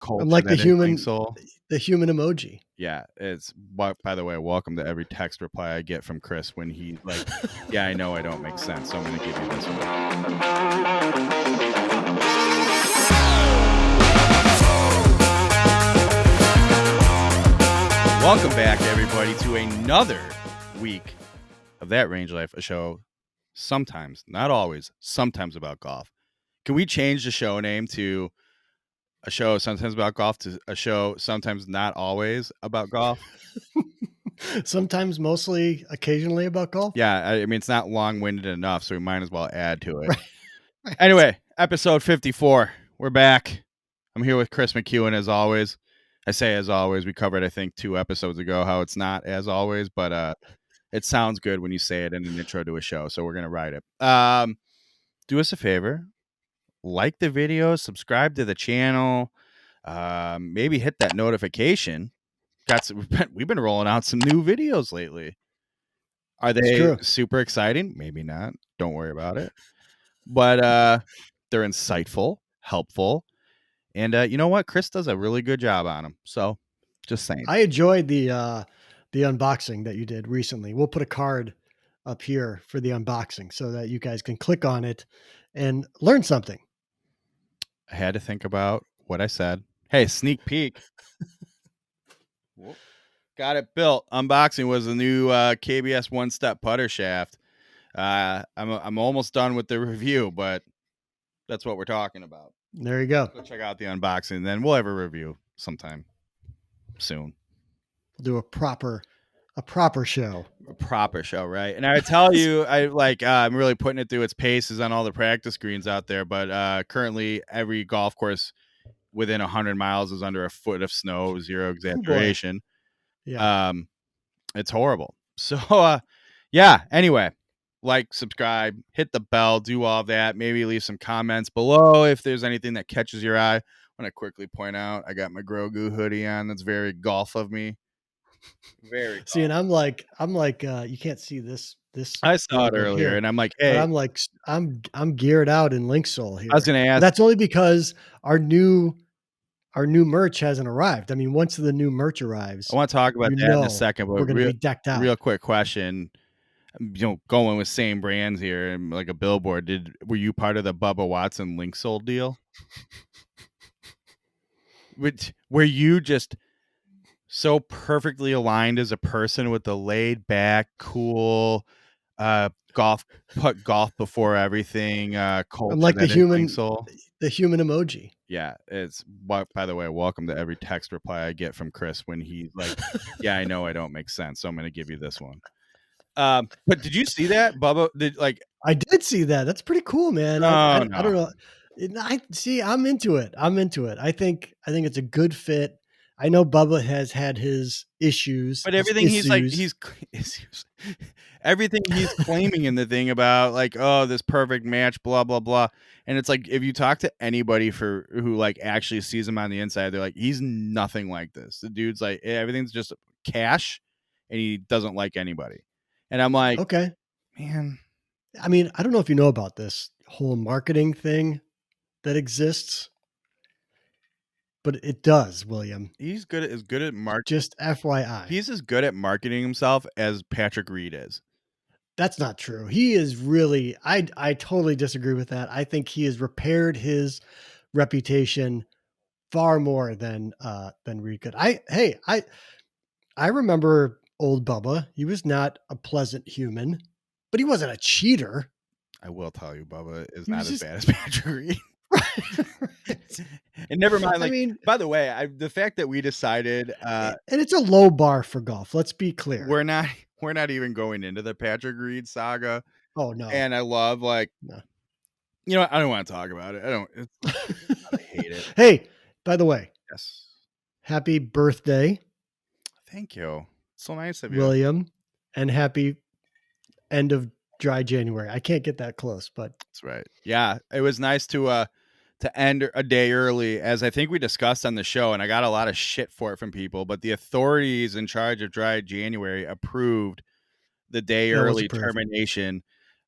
I'm culture like the that is human, Linksoul. the human emoji. Yeah, by the way, welcome to every text reply I get from Chris when he's like, yeah, I know I don't make sense, so I'm going to give you this one. Welcome back, everybody, to another week of That Range Life, a show sometimes, not always, sometimes about golf. Can we change the show name to a show sometimes about golf to a show sometimes not always about golf? Sometimes, mostly, occasionally about golf. Yeah, I mean, it's not long-winded enough, so we might as well add to it. Right. Right. Anyway, episode 54. We're back. I'm here with Chris McEwen as always. I say as always. We covered, I think, 2 episodes ago how it's not as always, but it sounds good when you say it in an intro to a show, so we're gonna write it. Do us a favor, like the video, subscribe to the channel, maybe hit that notification. We've been rolling out some new videos lately. Are It's they true. super exciting? Maybe not. Don't worry about it. But they're insightful, helpful, and you know what? Chris does a really good job on them. So, just saying. I enjoyed the unboxing that you did recently. We'll put a card up here for the unboxing so that you guys can click on it and learn something. I had to think about what I said. Hey, sneak peek. Got it built. Unboxing was the new KBS one-step putter shaft. I'm almost done with the review, but that's what we're talking about. There you go. Go check out the unboxing, then we'll have a review sometime soon. We'll do a proper show. A proper show, right? And I tell you, I'm really putting it through its paces on all the practice greens out there. But currently, every golf course within 100 miles is under a foot of snow. Zero exaggeration. Yeah. It's horrible. So, yeah. Anyway, like, subscribe, hit the bell, do all that. Maybe leave some comments below if there's anything that catches your eye. I want to quickly point out I got my Grogu hoodie on. That's very golf of me. Very golf. See, and I'm like, you can't see this. I saw it logo earlier, here, and I'm like, but hey, I'm like, I'm geared out in Linksoul here. I was going to But ask. that's only because our new merch hasn't arrived. I mean, once the new merch arrives, I want to talk about that in a second, but we're going to be decked out. Real quick question. Going with same brands here and like a billboard. Were you part of the Bubba Watson Linksoul deal? Were you just so perfectly aligned as a person with the laid back, cool, put golf before everything, culture? I'm like the human emoji. emoji. Yeah, by the way, welcome to every text reply I get from Chris when he's like, yeah, I know I don't make sense, so I'm going to give you this one. But did you see that, Bubba? I did see that. That's pretty cool, man. I don't know. I'm into it. I think it's a good fit. I know Bubba has had his issues, but everything everything he's claiming in the thing about like, oh, this perfect match, blah blah blah, and it's like if you talk to anybody who like actually sees him on the inside, they're like, he's nothing like this. The dude's like, everything's just cash, and he doesn't like anybody. And I'm like, okay, man. I mean, I don't know if you know about this whole marketing thing that exists, but it does, William. He's as good at marketing. Just FYI. He's as good at marketing himself as Patrick Reed is. That's not true. He is really, I totally disagree with that. I think he has repaired his reputation far more than Reed could. I remember old Bubba. He was not a pleasant human, but he wasn't a cheater. I will tell you, Bubba is not as bad as Patrick Reed. And never mind. Like, I mean, by the way, the fact that we decided, and it's a low bar for golf. Let's be clear. We're not even going into the Patrick Reed saga. Oh no. And I love no. You know what? I don't want to talk about it. I hate it. Hey, by the way, yes. Happy birthday. Thank you. So nice of you, William, and happy end of dry January. I can't get that close, but that's right. Yeah, it was nice to end a day early, as I think we discussed on the show, and I got a lot of shit for it from people, but the authorities in charge of dry January approved the day early termination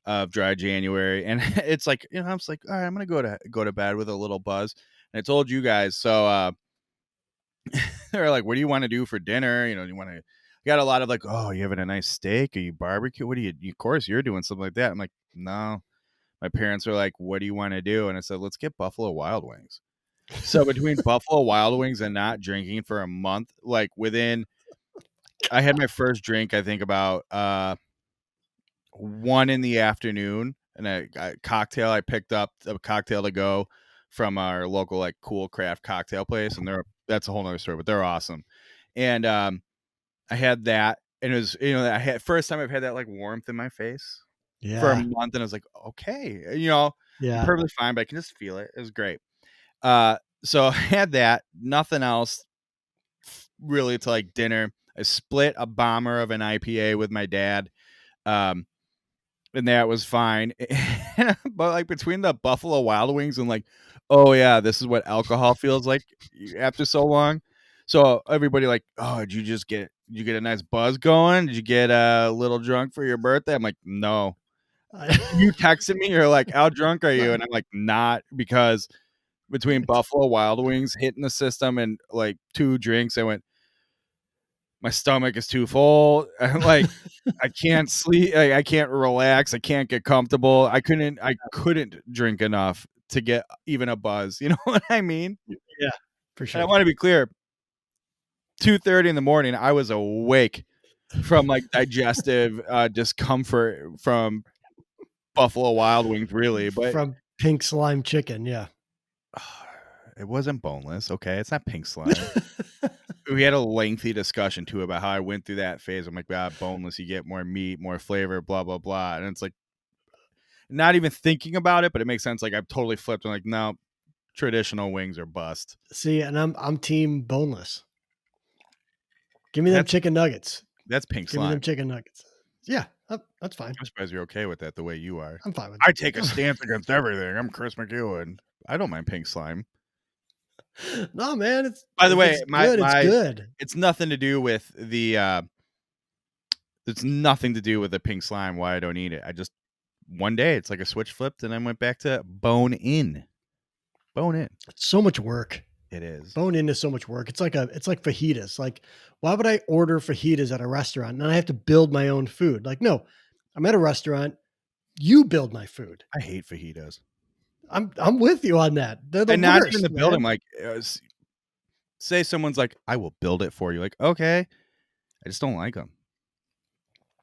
of dry January. And it's like, I was like, all right, I'm going to go to bed with a little buzz. And I told you guys, so They're like, "What do you want to do for dinner? You know, you want to." Got a lot of like, "Oh, you having a nice steak? Are you barbecue? What do you? Of course, you're doing something like that." I'm like, "No." My parents are like, "What do you want to do?" And I said, "Let's get Buffalo Wild Wings." So between Buffalo Wild Wings and not drinking for a month, like within, I had my first drink, I think about 1 in the afternoon, and a cocktail. I picked up a cocktail to go from our local like cool craft cocktail place, and that's a whole nother story, but they're awesome. And I had that, and it was, I had first time I've had that like warmth in my face for a Yeah. month, and I was like, okay, I'm Yeah. perfectly fine, but I can just feel it. It was great. So I had that, nothing else really to like dinner. I split a bomber of an IPA with my dad. Um, and that was fine. But like between the Buffalo Wild Wings and like, oh yeah, this is what alcohol feels like after so long. So everybody like, oh, did you get a nice buzz going? Did you get a little drunk for your birthday? I'm like, no. You texted me, you're like, how drunk are you? And I'm like, not, because between Buffalo Wild Wings hitting the system and like 2 drinks, I went, my stomach is too full. I'm like, I can't sleep. I can't relax. I can't get comfortable. I couldn't drink enough to get even a buzz. You know what I mean? Yeah, for And I sure. want to be clear, 2:30 in the morning, I was awake from like digestive discomfort from Buffalo Wild Wings, really. But From pink slime chicken, yeah. it wasn't boneless. Okay. It's not pink slime. We had a lengthy discussion too about how I went through that phase. I'm like, boneless, you get more meat, more flavor, blah, blah, blah. And it's like, not even thinking about it, but it makes sense. Like I've totally flipped. I'm like, no, traditional wings are bust. See, and I'm team boneless. Give me them That's chicken nuggets. that's pink Give me them slime. chicken nuggets. Yeah, that's fine. I'm surprised you're okay with that the way you are. I'm fine with I take a it. stance against everything. I'm Chris McEwen. I don't mind pink slime. No, man, it's By the if way, it's my good, it's my good. it's nothing to do with the it's nothing to do with the pink slime why I don't eat it. I just one day it's like a switch flipped and I went back to bone in. Bone in. It's so much work. It is. Bone in is so much work. It's like fajitas. Like, why would I order fajitas at a restaurant and then I have to build my own food? Like, no, I'm at a restaurant. You build my food. I hate fajitas. I'm with you on that. They're the And not even the worst, building, man. like, say someone's like, "I will build it for you." Like, "Okay." I just don't like them.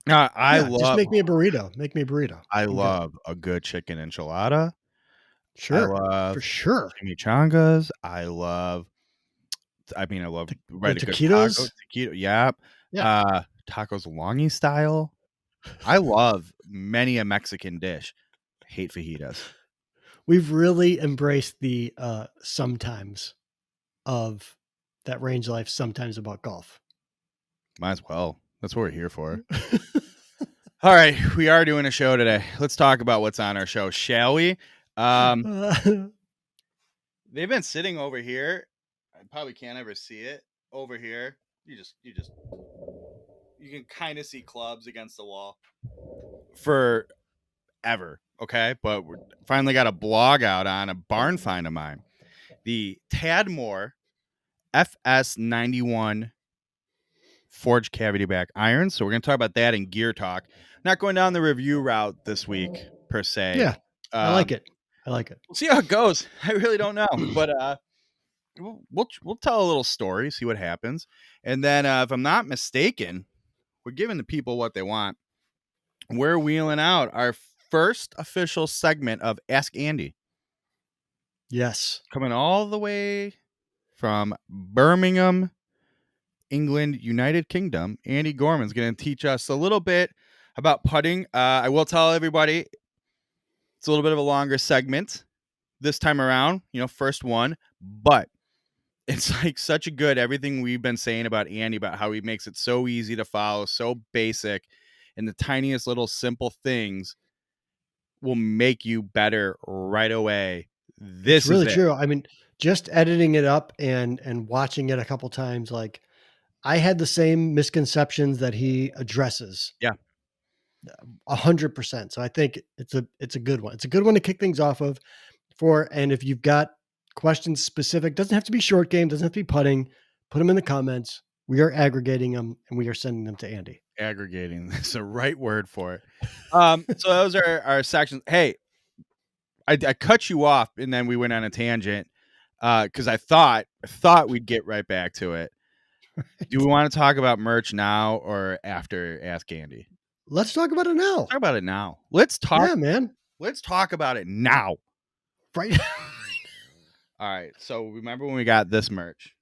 I Yeah, just love make me a burrito. Make me a burrito. I I'm good. love a good chicken enchilada. I Sure, for love sure. chimichangas. I love The right, a good taco, taquitos. taquito, yep. Yeah, Tacos longi style. I love many a Mexican dish. Hate fajitas. we've really embraced the sometimes of that range life. Sometimes about golf. Might as well. That's what we're here for. All right, we are doing a show today. Let's talk about what's on our show, shall we? Um, they've been sitting over here. I probably can't ever see it over here. You can kind of see clubs against the wall forever. Okay, but we finally got a blog out on a barn find of mine, the Tadmore FS91 forged cavity back irons. So we're going to talk about that in gear talk. Not going down the review route this week per se. Yeah, I like it. I like it. We'll see how it goes. I really don't know, but we'll tell a little story, see what happens, and then if I'm not mistaken, we're giving the people what they want. We're wheeling out our first official segment of Ask Andy, Yes. coming all the way from Birmingham, England, United Kingdom. Andy Gorman's going to teach us a little bit about putting. I will tell everybody it's a little bit of a longer segment this time around, first one, but it's like such a good everything we've been saying about Andy, about how he makes it so easy to follow, so basic, and the tiniest little simple things will make you better right away. It's This is really it. true. I mean, just editing it up and watching it a couple times, like I had the same misconceptions that he addresses Yeah. 100%. So I think it's a good one. It's a good one to kick things off of and if you've got questions specific, doesn't have to be short game, doesn't have to be putting, Put them in the comments. We are aggregating them and we are sending them to Andy. Aggregating is the right word for it. So those are our sections. Hey, I cut you off and then we went on a tangent because I thought we'd get right back to it. Do we want to talk about merch now or after Ask Andy? Let's talk about it now. Talk about it now. Yeah, man. Let's talk about it now. Right. All right. So remember when we got this merch?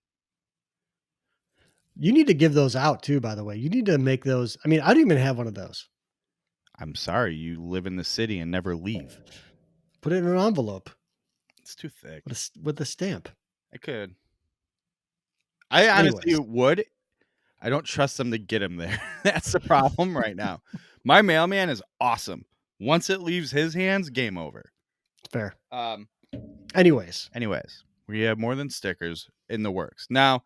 You need to give those out too, by the way. You need to make those. I mean, I don't even have one of those. I'm sorry, you live in the city and never leave. Put it in an envelope It's too thick. with a stamp. I could. I honestly Anyways, would. I don't trust them to get him there. That's the problem right now. My mailman is awesome. Once it leaves his hands, game over. fair. Um. Anyways, We have more than stickers in the works now.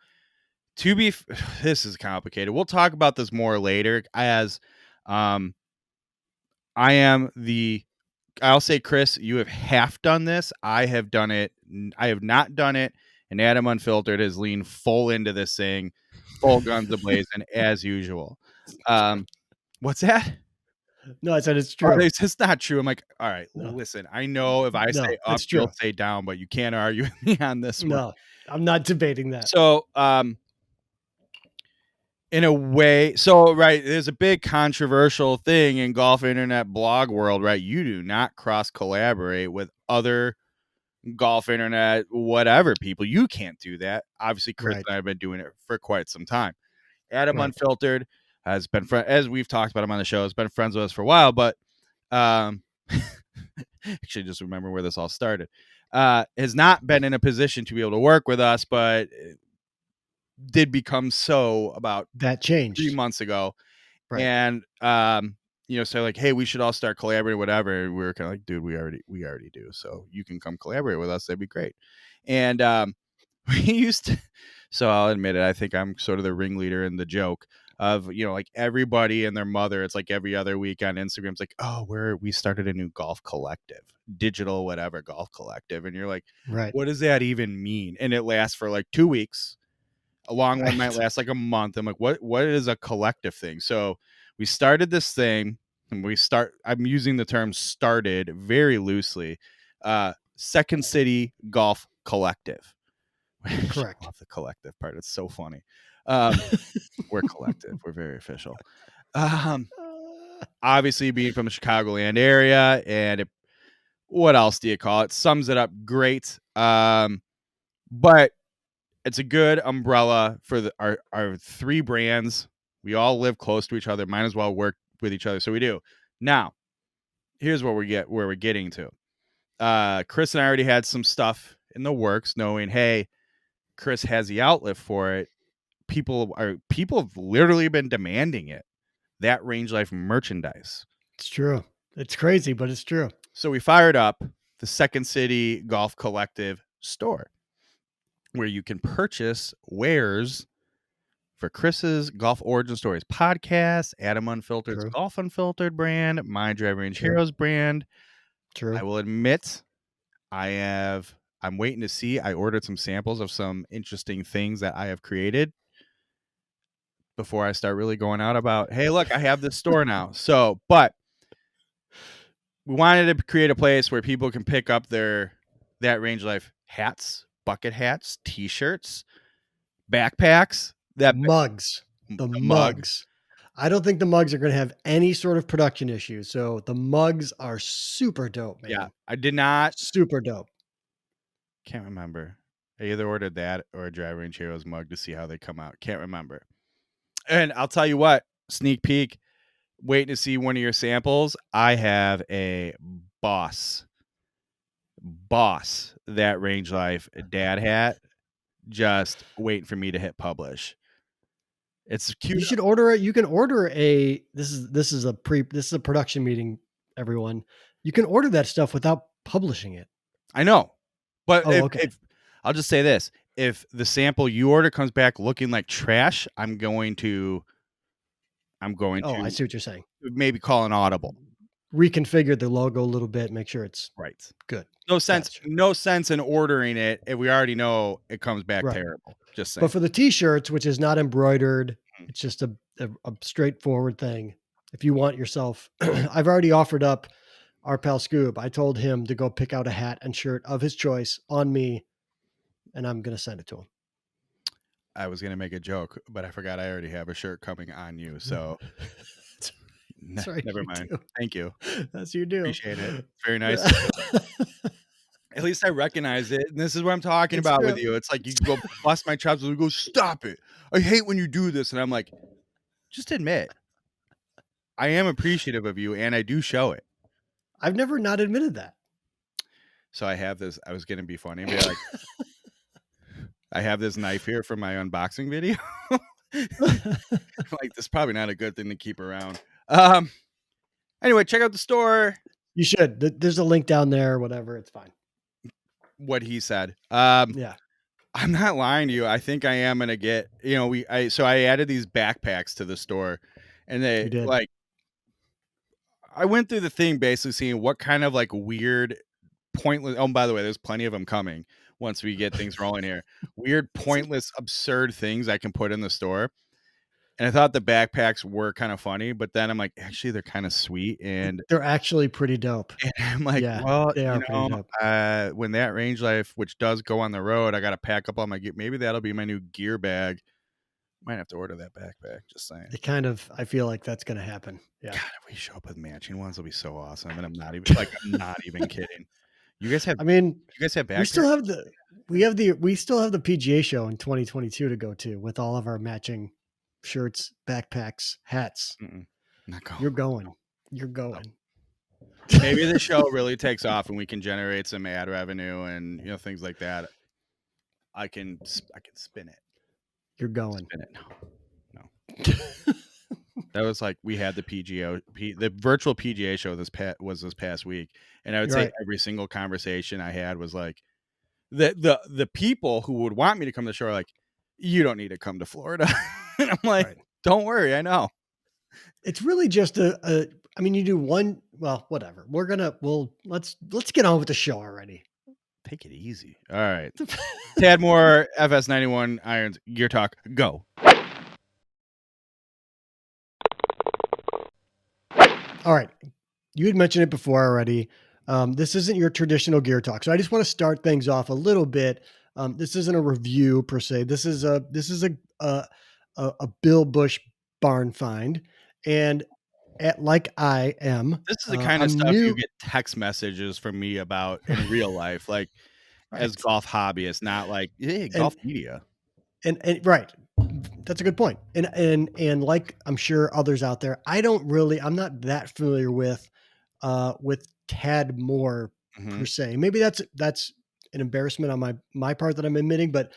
This is complicated. We'll talk about this more later. As, I'll say, Chris, you have half done this. I have done it. I have not done it. And Adam Unfiltered has leaned full into this thing, full guns ablazing as usual. What's that? no, I said it's Oh, true. it's not true. I'm like, all right, No, listen, I know if I no, say up, it's you'll true. say down, but you can't argue with me on this one. No, I'm not debating that. So, in a way, so right, there's a big controversial thing in golf internet blog world, right? You do not cross collaborate with other golf internet whatever people. You can't do that. Obviously, Chris Right. and I have been doing it for quite some time. Adam Right. Unfiltered has been as we've talked about him on the show, has been friends with us for a while, but actually just remember where this all started. Has not been in a position to be able to work with us, but did become so about That 3 changed. months ago. Right. And so like, hey, we should all start collaborating, whatever. And we were kind of like, dude, we already do. So you can come collaborate with us. That'd be great. And we used to, so I'll admit it, I think I'm sort of the ringleader in the joke of, like everybody and their mother. It's like every other week on Instagram. It's like, oh, we started a new golf collective, digital, whatever golf collective. And you're like, Right. what does that even mean? And it lasts for like 2 weeks. A long one might last like a month. I'm like, what is a collective thing? So we started this thing, and I'm using the term started very loosely. Second City Golf Collective. Correct. I love the collective part. It's so funny. We're collective. We're very official. Obviously being from the Chicagoland area, and what else do you call it? Sums it up great. But it's a good umbrella for our 3 brands. We all live close to each other. Might as well work with each other. So we do. Now, here's where we're getting to. Chris and I already had some stuff in the works, knowing, hey, Chris has the outlet for it. People have literally been demanding it. That Range Life merchandise. It's true. It's crazy, but it's true. So we fired up the Second City Golf Collective store, where you can purchase wares for Chris's Golf Origin Stories podcast, Adam Unfiltered's True. Golf Unfiltered brand, my Driving Range True. Heroes brand. True. I will admit, I'm waiting to see. I ordered some samples of some interesting things that I have created before I start really going out about, hey, look, I have this store now. So, but we wanted to create a place where people can pick up that Range Life hats, bucket hats, t-shirts, backpacks, that mugs. The mug. mugs. I don't think the mugs are going to have any sort of production issues. So the mugs are super dope, man. Yeah, I did not. Super dope. Can't remember. I either ordered that or a Driving Range Heroes mug to see how they come out. Can't remember. And I'll tell you what, sneak peek, waiting to see one of your samples. I have a boss that Range Life dad hat just waiting for me to hit publish. It's cute. You should order it. You can order this is a production meeting, everyone. You can order that stuff without publishing it. I know. But okay. I'll just say this. If the sample you order comes back looking like trash, I'm going to I see what you're saying. maybe call an audible. reconfigure the logo a little bit, make sure it's Right. good. No sense Gotcha. no sense in ordering it if we already know it comes back Right. terrible. Just But saying. for the t-shirts, which is not embroidered, Mhm. it's just a straightforward thing. If you want yourself, I've already offered up our pal Scoob. I told him to go pick out a hat and shirt of his choice on me, and I'm gonna send it to I was gonna make a joke, but I forgot I already have a shirt coming on you, him. so That's right, never you mind. do. Thank you. That's you do. Appreciate it. It's very nice of you. At least I recognize it, and this is what I'm talking It's about with true. you. It's like you go bust my chops and go, "Stop it. I hate when you do this." And I'm like, "Just admit, I am appreciative of you and I do show it." I've never not admitted that. So I have this I was gonna be funny and be like, "I have this knife here from my unboxing video." Like, this is probably not a good thing to keep around. Anyway, check out the store. You should. There's a link down there, whatever. It's fine. What he said. Yeah, I'm not lying to you. I think I am gonna get, I added these backpacks to the store and they you did. like I went through the thing basically seeing what kind of like weird, pointless. Oh, by the way, there's plenty of them coming once we get things rolling here. Weird, pointless, absurd things I can put in the store. And I thought the backpacks were kind of funny, but then I'm like, actually, they're kind of sweet. And, They're actually pretty dope. and I'm like, Yeah, well, they are pretty dope. when that range life, which does go on the road, I got to pack up all my gear. Maybe that'll be my new gear bag. Might have to order that backpack. Just saying. I feel like that's gonna happen. Yeah. God, if we show up with matching ones, it'll be so awesome. And I'm not even kidding. You guys have I mean, you guys have we still backpacks? have we still have the PGA show in 2022 to go to with all of our matching shirts, backpacks, hats. Mm-mm. Not going. You're going. You're No. going. Maybe the show really takes off and we can generate some ad revenue and things like that. I can spin it. You're going. Spin it. No. That was like we had the virtual PGA show this past week, and I would You're say right. every single conversation I had was like the people who would want me to come to the show are like, you don't need to come to Florida, and I'm like, Right. don't worry, I know. It's really just I mean, you do one, well, whatever. Let's get on with the show already. Take it easy. All right, Tad Moore, FS91 Irons Gear Talk. Go. All right. You had mentioned it before already. This isn't your traditional gear talk, so I just want to start things off a little bit. This isn't a review per se. This is a Bill Bush barn find, and like I am, This is the kind of I'm stuff you new. get text messages from me about in real life, like as Right, golf hobbyists, not like, hey, and golf media. and right, that's a good point. And like I'm sure others out there, I'm not that familiar with Tad Moore Hmm. per se. Maybe that's an embarrassment on my part that I'm admitting, but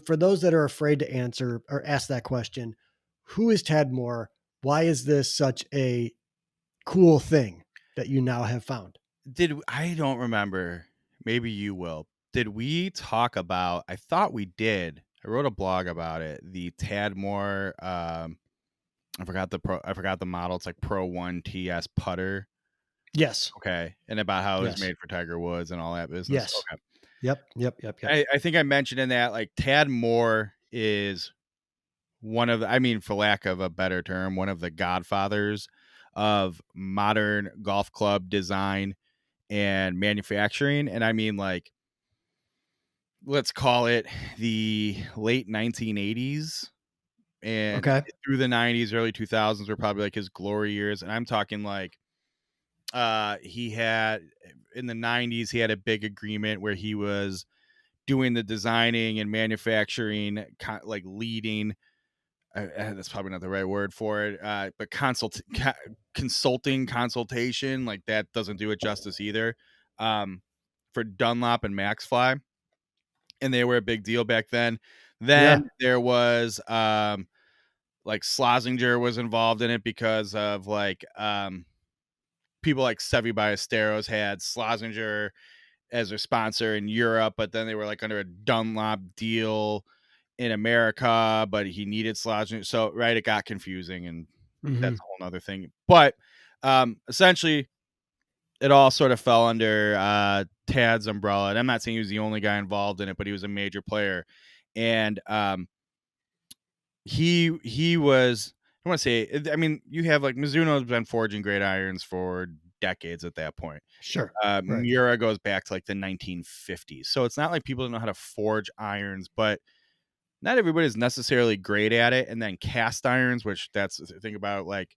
for those that are afraid to answer or ask that question, who is Tad Moore? Why is this such a cool thing that you now have found? I don't remember. Maybe you will. Did we talk about? I thought we did. I wrote a blog about it. The Tadmore. I forgot the model. It's like Pro One TS putter. Yes. Okay, and about how it was Yes. made for Tiger Woods and all that business. Yes. Okay, Yep. Yep. Yep. Yep. I think I mentioned in that like Tad Moore is one of the, I mean, for lack of a better term, one of the godfathers of modern golf club design and manufacturing. And I mean, like, let's call it the late 1980s and Okay. through the 90s, early 2000s were probably like his glory years. And I'm talking like, he had in the 90s, he had a big agreement where he was doing the designing and manufacturing, like leading. That's probably not the right word for it, but consulting consultation, like that doesn't do it justice either. For Dunlop and Maxfly, and they were a big deal back then. Yeah. Then there was like Slazenger was involved in it because of like people like Sevi Ballesteros had Slazenger as their sponsor in Europe, but then they were like under a Dunlop deal in America, but he needed Slazenger. So right, it got confusing, and Hmm. that's a whole nother thing. But essentially, it all sort of fell under Tad's umbrella. And I'm not saying he was the only guy involved in it, but he was a major player. And he was, I want to say, I mean, you have like Mizuno's been forging great irons for decades at that point. Sure. Right. Miura goes back to like the 1950s. So it's not like people don't know how to forge irons, but not everybody's necessarily great at it. And then cast irons, which that's think about like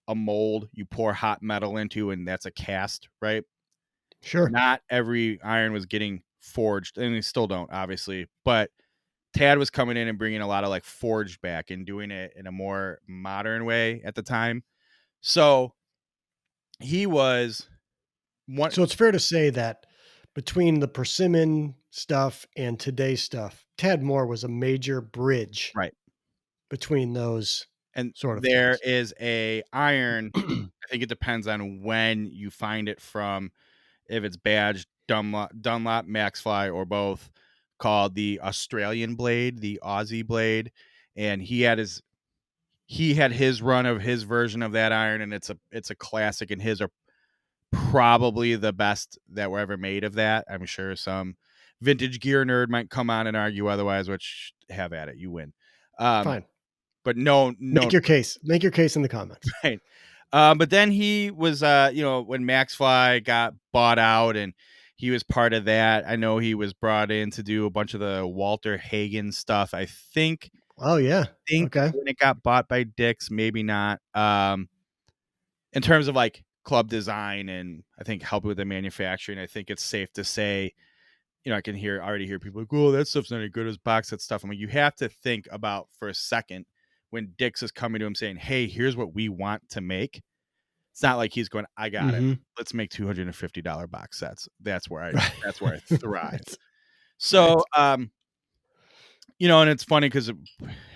a mold you pour hot metal into, and that's a cast, right? Sure. Not every iron was getting forged, and they still don't, obviously. But Tad was coming in and bringing a lot of like forged back and doing it in a more modern way at the time. So he was one, So it's fair to say that between the persimmon stuff and today's stuff, Tad Moore was a major bridge right. between those And sort of there things. is a iron. I think it depends on when you find it from, if it's badged Dunlop, Maxfly, or both, called the Australian blade, the Aussie blade. And he had his run of his version of that iron, and it's a classic, and his are probably the best that were ever made of that. I'm sure some vintage gear nerd might come on and argue otherwise, which have at it, you win. Fine. But no, Make your case. Make your case in the comments. right. But then he was, when Maxfly got bought out and he was part of that. I know he was brought in to do a bunch of the Walter Hagen stuff. I Oh yeah. think Okay. when it got bought by Dick's, maybe not. In terms of like club design and I think help with the manufacturing, I think it's safe to say, I can already hear people like, "Oh, that stuff's not as good as box set stuff." I mean, you have to think about for a second when Dick's is coming to him saying, "Hey, here's what we want to make." It's not like he's going, "I got it. Mhm. Let's make $250 box sets." Right. That's where I thrive. Right. So, Right. and it's funny because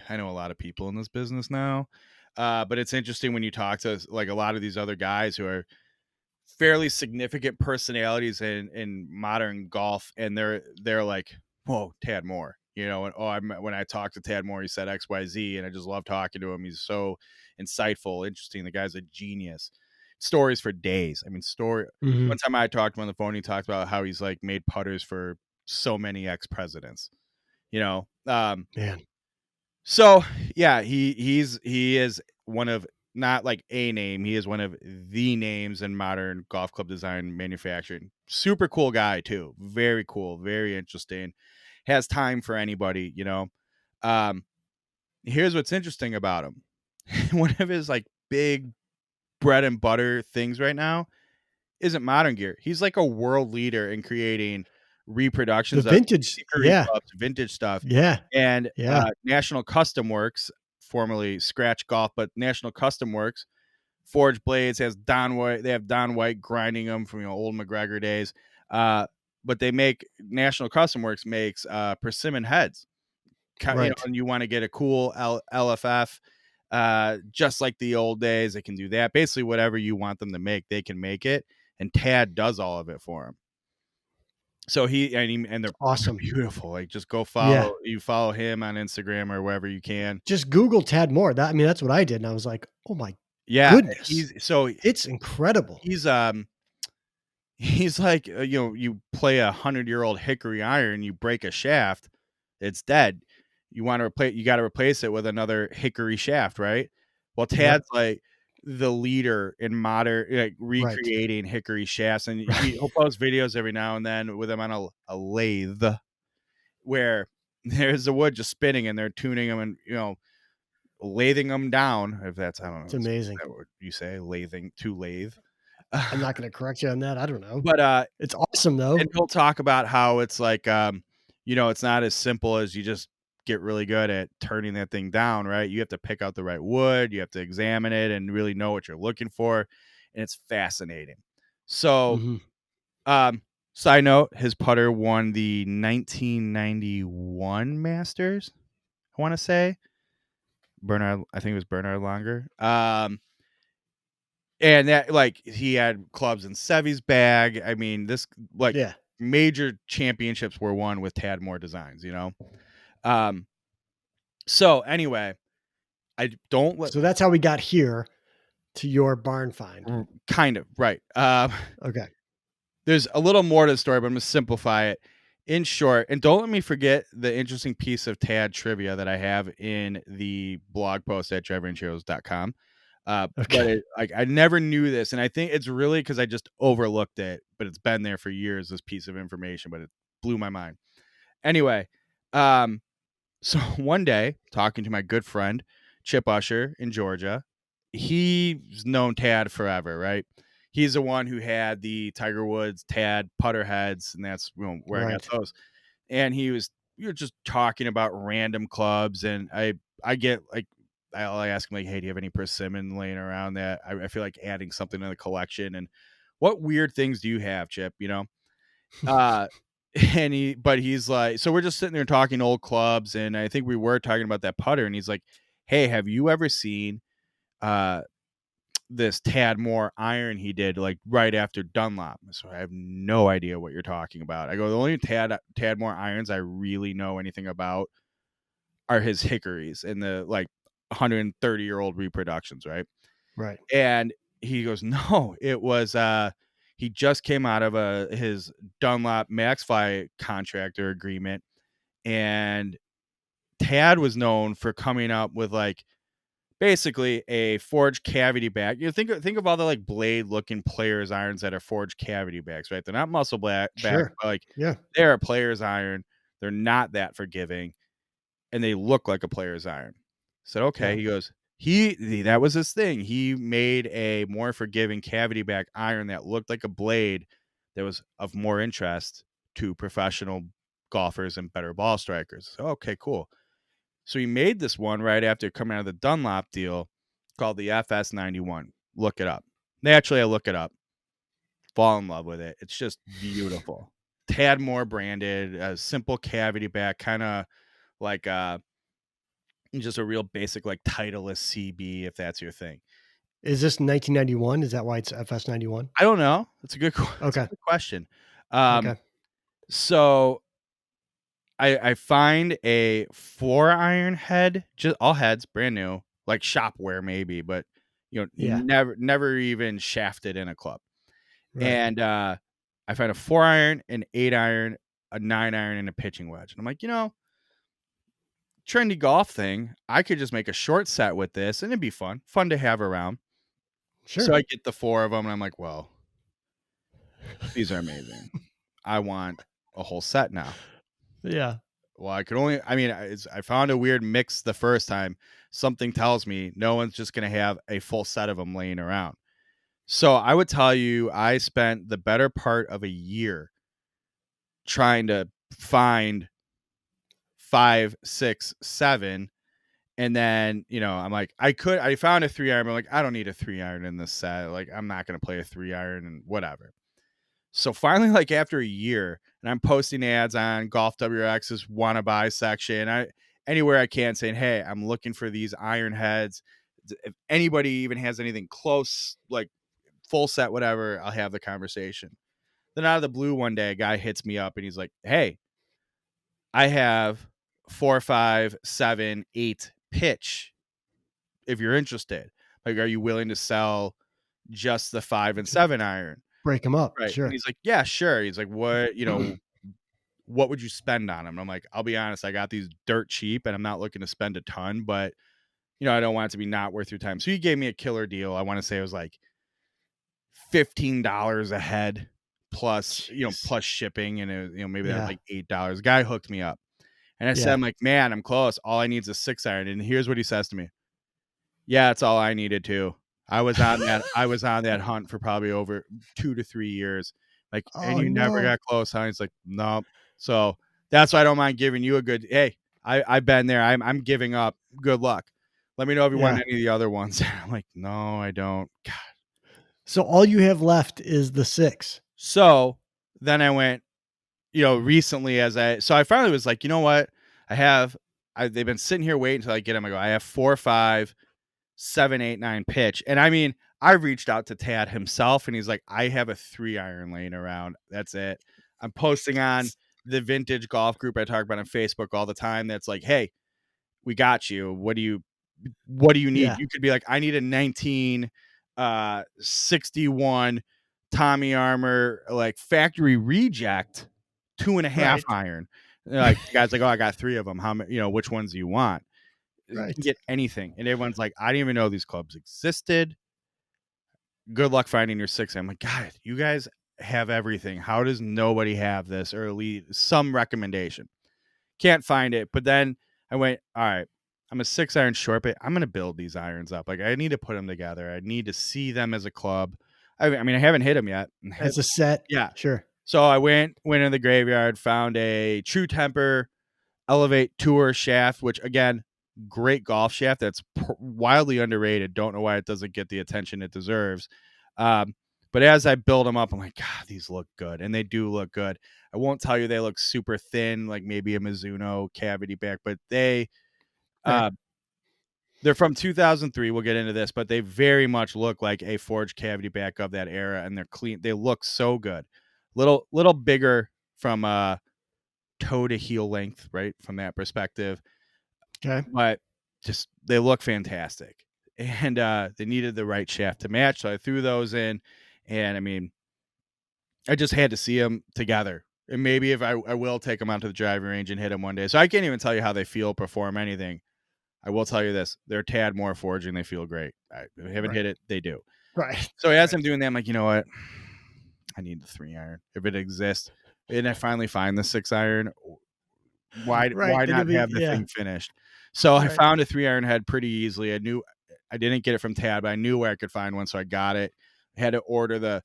I know a lot of people in this business now, but it's interesting when you talk to like a lot of these other guys who are fairly significant personalities in modern golf, and they're like, "Whoa, Tad Moore," and when I talked to Tad Moore, he said XYZ, and I just love talking to him. He's so insightful, interesting. The guy's a genius. Stories for days. I mean, one Mhm. time I talked to him on the phone, he talked about how he's like made putters for so many ex-presidents, you know. Man. So yeah, he is one of, not like a name, he is one of the names in modern golf club design manufacturing. Super cool guy too. Very cool, very interesting. Has time for anybody. Um, Here's what's interesting about him. One of his like big bread and butter things right now isn't modern gear. He's like a world leader in creating The reproductions of vintage. Curry Yeah. clubs, vintage stuff, Yeah. and Yeah. National Custom Works, formerly Scratch Golf, but National Custom Works, Forge Blades has Don White. They have Don White grinding them from old McGregor days. But they make National Custom Works makes persimmon heads. Right. And you want to get a cool LFF, just like the old days. They can do that. Basically, whatever you want them to make, they can make it. And Tad does all of it for him. So and they're Awesome. beautiful. Like, just go Yeah. follow him on Instagram or wherever you can. Just Google Tad Moore. That's what I did, and I was like, "Oh my Yeah, goodness. It's incredible." he's he's like, you play 100-year-old hickory iron, you break a shaft, it's dead. You got to replace it with another hickory shaft, right? Well, Yep. Tad's like the leader in modern, like, Right. recreating hickory shafts, and Right. he'll post videos every now and then with him on a lathe where there's the wood just spinning, and they're tuning them and lathing them down. If that's, I don't know, It's is amazing. that what you say? Lathing to lathe. I'm not gonna correct you on that, I don't know. But It's awesome, and though. he'll talk about how it's like, it's not as simple as you just get really good at turning that thing down, right? You have to pick out the right wood, you have to examine it and really know what you're looking for, and it's fascinating. So, Mhm. side note, his putter won the 1991 Masters, I want to say. I think it was Bernard Longer. And that, like, he had clubs in Sevy's bag. I mean, this, like, Yeah. major championships were won with Tad Moore designs. Um, so anyway, I don't let So that's how we got here, to your barn find. Kind of, right. Okay. There's a little more to the story, but I'm gonna simplify it. In short, and don't let me forget the interesting piece of Tad trivia that I have in the blog post at driverangeheroes.com. But Okay. I never knew this, and I think it's really because I just overlooked it, but it's been there for years, this piece of information, but it blew my mind. Anyway, um, so one day, talking to my good friend, Chip Usher in Georgia, he's known Tad forever, right? He's the one who had the Tiger Woods Tad putter heads, and that's where I got Right. those. And he was just talking about random clubs, and I get like I ask him like, hey, do you have any persimmon laying around that I feel like adding something to the collection? And what weird things do you have, Chip? Uh, but he's like, so we're just sitting there talking old clubs, and I think we were talking about that putter, and he's like, hey, have you ever seen uh this Tad Moore iron he did like right after Dunlop? So I have no idea what you're talking about. I go, the only Tad Moore irons I really know anything about are his hickories and the like 130-year-old reproductions, right? Right. And he goes, no, it was he just came out of his Dunlop Maxfly contractor agreement, and Tad was known for coming up with like basically a forged cavity back. Think of all the like blade looking players irons that are forged cavity backs, right? They're not backs, Sure. but like Yeah. they're a player's iron. They're not that forgiving, and they look like a player's iron. Said, okay. Yeah. He goes, that was his thing. He made a more forgiving cavity back iron that looked like a blade that was of more interest to professional golfers and better ball strikers. So, okay, cool. So he made this one right after coming out of the Dunlop deal called the FS91. Look it up. Naturally, I look it up, fall in love with it. It's just beautiful. Tad Moore branded, a simple cavity back, kind of like just a real basic like Titleist CB, if that's your thing. Is this 1991? Is that why it's FS91? I don't know. That's a that's a Okay. good question. Um, Okay. so I find a 4-iron head, just all heads, brand new, like shopware maybe, but Yeah. never even shafted in a club. Right. And I find a 4-iron, an 8-iron, a 9-iron, and a pitching wedge. And I'm like, trendy golf thing. I could just make a short set with this, and it'd be fun to have around. So Sure. I get the 4 of them, and I'm like, well, these are amazing. I want a whole set now. Yeah. Well, I mean, I found a weird mix the first time. Something tells me no one's just going to have a full set of them laying around. So I would tell you, I spent the better part of a year trying to find 5, 6, 7. And then, I'm like, I found a 3-iron, but I'm like, I don't need a 3-iron in this set. Like, I'm not going to play a 3-iron and whatever. So finally, like after a year, and I'm posting ads on Golf WRX's wanna buy section, anywhere I can, saying, hey, I'm looking for these iron heads. If anybody even has anything close, like full set, whatever, I'll have the conversation. Then out of the blue one day, a guy hits me up and he's like, hey, I have 4, 5, 7, 8 pitch if you're interested. Like, are you willing to sell just the 5 and Just 7 iron? break them up. Right. And Sure. he's like, yeah, sure. He's like, what would you spend on them? And I'm like, I'll be honest, I got these dirt cheap and I'm not looking to spend a ton, but I don't want it to be not worth your time. So he gave me a killer deal. I want to say it was like $15 a head plus, Jeez. plus shipping. And it, maybe that was Yeah. like $8. Guy hooked me up. And I said, Yeah. I'm like, man, I'm close. All I need is a 6-iron. And here's what he says to me. Yeah, it's all I needed too. I was on that hunt for probably over 2 to 3 years. Like, and Oh, you never no. got close, huh? He's like, "Nope." So, that's why I don't mind giving you a good, "Hey, I've been there. I'm giving up. Good luck. Let me know if you want Yeah. any of the other ones." I'm like, "No, I don't." So all you have left is the 6. So, then I went, recently so I finally was like, "You know what? They've been sitting here waiting until I get them." I go, "I have 4, 5, 7, 8, 9 pitch." And I mean, I reached out to Tad himself and he's like, I have a 3-iron laying around. That's it. I'm posting on the vintage golf group I talk about on Facebook all the time. That's like, hey, we got you. What do you need? Yeah. You could be like, I need a 19 61 Tommy Armor, like factory reject 2.5 Right. iron. Like the guy's like, oh, I got 3 of them. How many? Which ones do you want? You can Right. get anything, and everyone's like, I didn't even know these clubs existed. Good luck finding your 6. I'm like, God, you guys have everything. How does nobody have this, or at least some recommendation? Can't find it. But then I went, all right, I'm a 6 iron short, but I'm going to build these irons up. Like, I need to put them together. I need to see them as a club. I mean, I haven't hit them yet. As a set. Yeah. Sure. So I went in the graveyard, found a True Temper Elevate Tour shaft, which again, great golf shaft that's wildly underrated. Don't know why it doesn't get the attention it deserves. Um, but as I build them up, I'm like, God, these look good, and they do look good. I won't tell you they look super thin, like maybe a Mizuno cavity back, but Fair. uh, they're from 2003. We'll get into this, but they very much look like a forged cavity back of that era, and they're clean. They look so good. Little bigger from toe to heel length, right? From that perspective, Okay. but just they look fantastic. And they needed the right shaft to match, so I threw those in, and I mean, I just had to see them together. And maybe if I will take them out to the driving range and hit them one day. So I can't even tell you how they feel, perform anything. I will tell you this: they're a tad more forging. They feel great. I haven't Right. hit it; they do. Right. So as I'm Right. doing that, I'm like, you know what? I need the 3 iron if it exists. And I finally find the 6 iron. Right. Why It'll not be have the yeah. thing finished? So I Right. found a 3 iron head pretty easily. I knew I didn't get it from Tad, but I knew where I could find one, so I got it. I had to order the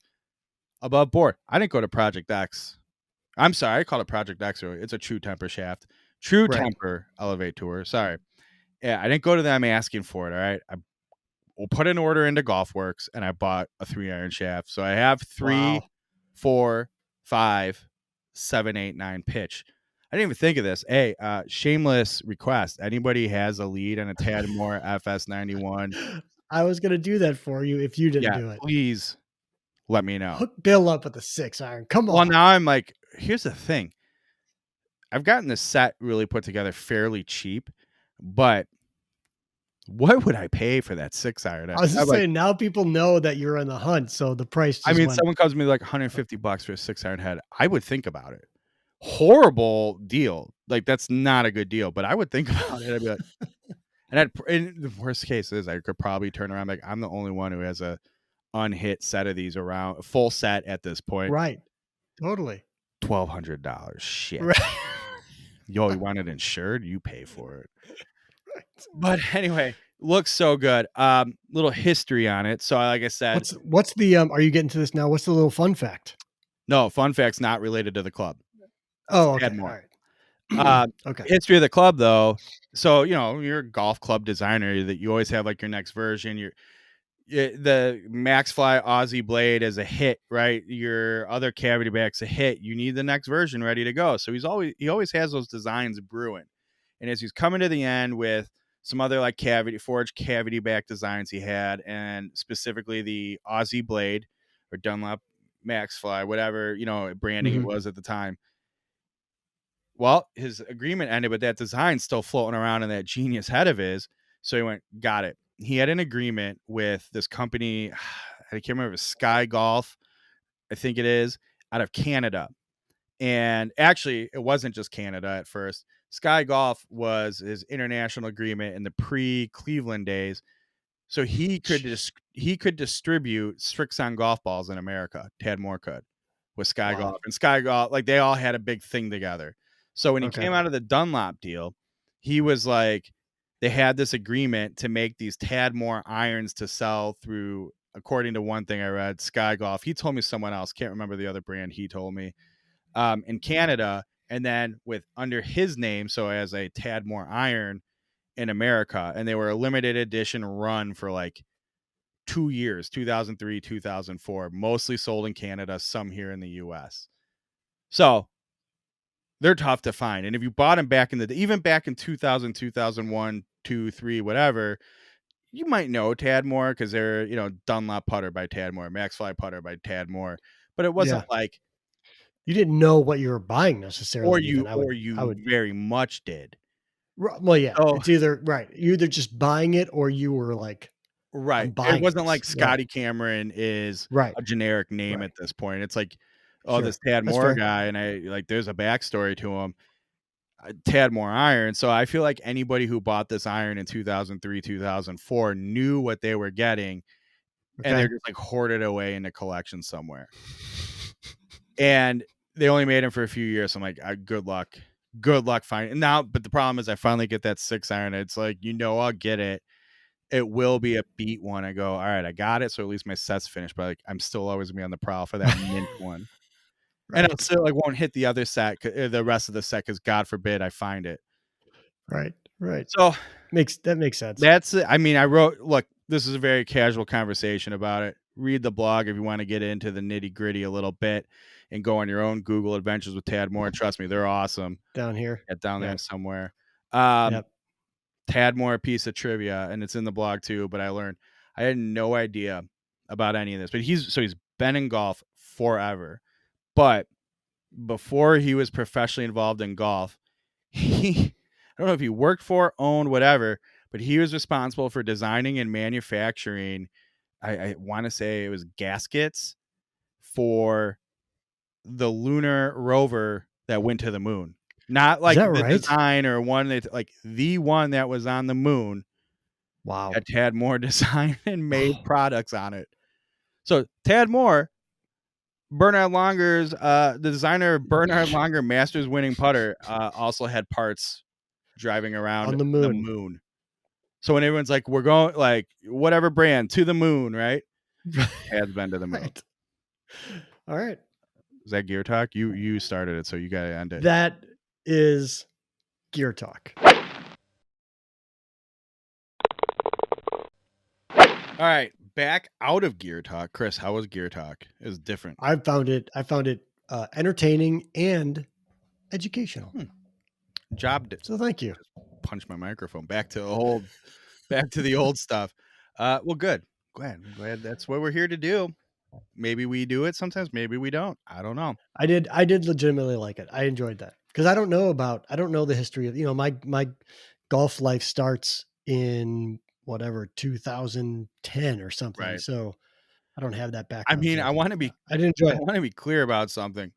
above board. I didn't go to Project X. I'm sorry, I called it Project X earlier. It's a True Temper shaft. True Right. Temper Elevate Tour. Sorry. Yeah, I didn't go to them asking for it. All right. I will put an order into Golfworks, and I bought a 3 iron shaft. So I have 3, Wow. 4, 5, 7, 8, 9 pitch. I didn't even think of this. Hey, shameless request. Anybody has a lead on a Tadmore FS91? I was gonna do that for you if you didn't Yeah, do it. please let me know. Hook Bill up with a 6 iron. Come Well, on. now I'm like, here's the thing. I've gotten this set really put together fairly cheap, but what would I pay for that 6 iron? I was I'm just like, saying now people know that you're on the hunt, so the price I just mean, went someone comes to me like $150 for a 6 iron head. I would think about it. Horrible deal. Like, that's not a good deal, but I would think about it. I'd be like, and the worst case is I could probably turn around like I'm the only one who has a unhit set of these around, a full set at this point. right. Totally. $1,200. Shit. Right. Yo, you want it insured? You pay for it. Right. But anyway, looks so good. Little history on it. So like I said, What's the, are you getting to this now? What's the little fun fact? no, fun fact's not related to the club. It's Oh, Tad okay. All more. right. Okay. History of the club though. So, you're a golf club designer that you always have like your next version. The Maxfly Aussie Blade is a hit, right? Your other cavity back's a hit. You need the next version ready to go. So he always has those designs brewing. And as he's coming to the end with some other like forged cavity back designs he had, and specifically the Aussie Blade or Dunlop Maxfly, whatever, branding it Mhm. was at the time. Well, his agreement ended with that design still floating around in that genius head of his. So he went, got it. He had an agreement with this company. I can't remember, Sky Golf, I think it is, out of Canada. And actually, it wasn't just Canada at first. Sky Golf was his international agreement in the pre-Cleveland days. So he could distribute Strixon golf balls in America. Tad Moore could with Sky Wow. Golf, and Sky Golf, like they all had a big thing together. So when he Okay. came out of the Dunlop deal, he was like, they had this agreement to make these Tadmore irons to sell through, according to one thing I read, Sky Golf. He told me someone else, can't remember the other brand he told me, in Canada, and then with under his name, so as a Tadmore iron in America, and they were a limited edition run for like 2 years, 2003, 2004, mostly sold in Canada, some here in the US. So they're tough to find. And if you bought them back in even back in 2000, 2001, 2, 3, whatever, you might know Tadmore because they're, Dunlop putter by Tadmore, Maxfly putter by Tadmore. But it wasn't Yeah. like, You didn't know what you were buying or necessarily even. you, or you very much did. Well, yeah, So it's either right. You either just buying it or you were like Right. I'm It buying wasn't this. like Yeah. Scotty Cameron is Right. a generic name Right. at this point. It's like, oh, this Sure. Tad That's Moore fair. guy, and I like there's a backstory to him. Tad Moore iron. So I feel like anybody who bought this iron in 2003, 2004 knew what they were getting, and they're Okay. just like hoarded away in a collection somewhere. And they only made him for a few years. So I'm like, good luck. Good luck finding now. But the problem is I finally get that 6 iron. It's like, I'll get it. It will be a beat one. I go, all right, I got it. So at least my set's finished. But like, I'm still always gonna be on the prowl for that mint one. And I'll Right. still like won't hit the other set, the rest of the set, because God forbid I find it. Right. Right. So Makes sense. that's it. I mean, I wrote, look, this is a very casual conversation about it. Read the blog if you want to get into the nitty gritty a little bit and go on your own Google adventures with Tad Moore. Trust me, they're awesome. Down here. Down there Yep. somewhere. Yep. Tad Moore piece of trivia, and it's in the blog too. But I had no idea about any of this. But he's been in golf forever. But before he was professionally involved in golf, I don't know if he worked for, owned, whatever, but he was responsible for designing and manufacturing. I want to say it was gaskets for the lunar rover that went to the moon. Not Is like that the right? design or one that like the one that was on the moon Wow. that Tad Moore designed and made products on it. So Tad Moore, Bernard Longer's the designer of Bernard Longer Masters winning putter, also had parts driving around On the the moon. moon. So when everyone's like, we're going like whatever brand to the moon, right? Tad's been to the moon. Right. All right. Is that gear talk? You started it, so you gotta end it. That is gear talk. All right, back out of gear talk. Chris, how was gear talk? It was different. I found it entertaining and educational. Job did. So thank you. Punch my microphone back to the old stuff. Well, good. I'm glad that's what we're here to do. Maybe we do it sometimes, maybe we don't. I don't know. I did legitimately like it. I enjoyed that because I don't know the history of, my golf life starts in whatever 2010 or something. Right. So I don't have that I background. mean, So I want to be I did enjoy it. clear about something.